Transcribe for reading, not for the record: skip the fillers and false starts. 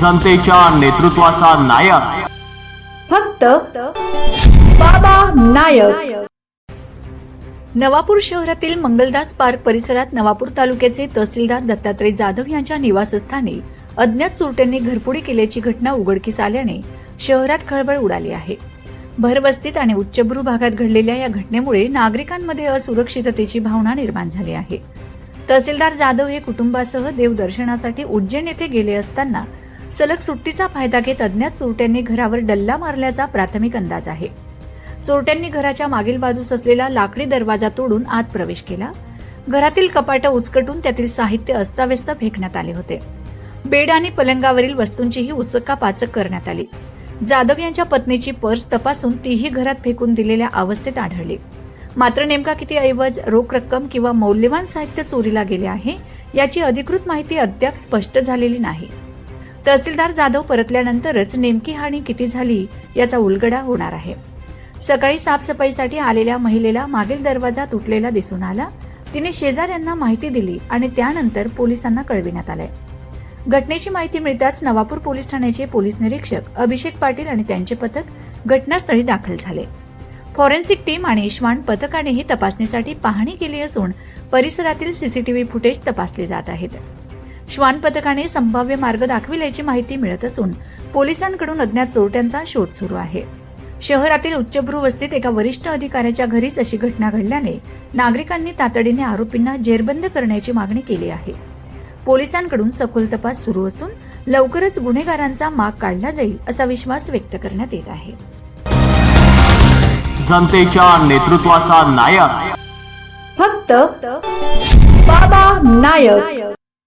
जनतेच्या नेतृत्वाचा नायक फक्त बाबा नायक। नवापूर शहरातील मंगलदास पार्क परिसरात नवापूर तालुक्याचे तहसीलदार दत्तात्रय जाधव यांच्या निवासस्थानी अज्ञात चोरट्यांनी घरफोडी केल्याची घटना उघडकीस आल्याने शहरात खळबळ उडाली आहे। भरवस्तीत आणि उच्चभ्रू भागात घडलेल्या या घटनेमुळे नागरिकांमध्ये असुरक्षिततेची भावना निर्माण झाली आहे। तहसीलदार जाधव हे कुटुंबासह देवदर्शनासाठी उज्जैन येथे गेले असताना सलग सुट्टीचा फायदा घेत अज्ञात चोरट्यांनी घरावर डल्ला मारल्याचा प्राथमिक अंदाज आहे। चोरट्यांनी घराच्या मागील बाजूस असलेला लाकडी दरवाजा तोडून आत प्रवेश केला। घरातील कपाटं उचकटून त्यातील साहित्य अस्ताव्यस्त फेकण्यात आले होते। बेड आणि पलंगावरील वस्तूंचीही उचकापाचक करण्यात आली। जाधव यांच्या पत्नीची पर्स तपासून तीही घरात फेकून दिलेल्या अवस्थेत आढळली। मात्र नेमका किती ऐवज, रोख रक्कम किंवा मौल्यवान साहित्य चोरीला गेले आहे याची अधिकृत माहिती अद्याप स्पष्ट झालेली नाही। तहसीलदार जाधव परतल्यानंतरच नेमकी हानी किती झाली याचा उलगडा होणार आहे। सकाळी साफसफाईसाठी आलेल्या महिलेला मागील दरवाजा तुटलेला दिसून आला। तिने शेजाऱ्यांना माहिती दिली आणि त्यानंतर पोलिसांना कळविण्यात आले। घटनेची माहिती मिळताच नवापूर पोलीस ठाण्याचे पोलीस निरीक्षक अभिषेक पाटील आणि त्यांचे पथक घटनास्थळी दाखल झाले। फॉरेन्सिक टीम आणि श्वान पथकानेही तपासणीसाठी पाहणी केली असून परिसरातील सीसीटीव्ही फुटेज तपासले जात आहेत। श्वान पथकाने संभाव्य मार्ग दाखविल्याची माहिती मिळत असून पोलिसांकडून अज्ञात चोरट्यांचा शोध सुरू आहे। शहरातील उच्चभ्रू वस्तीत एका वरिष्ठ अधिकाऱ्याच्या घरीच अशी घटना घडल्याने नागरिकांनी तातडीने आरोपींना जेरबंद करण्याची मागणी केली आहे। पोलिसांकडून सखोल तपास सुरू असून लवकरच गुन्हेगारांचा माग काढला जाईल असा विश्वास व्यक्त करण्यात येत आहे। जनतेच्या नेतृत्वाचा नायक फक्त बाबा नायक।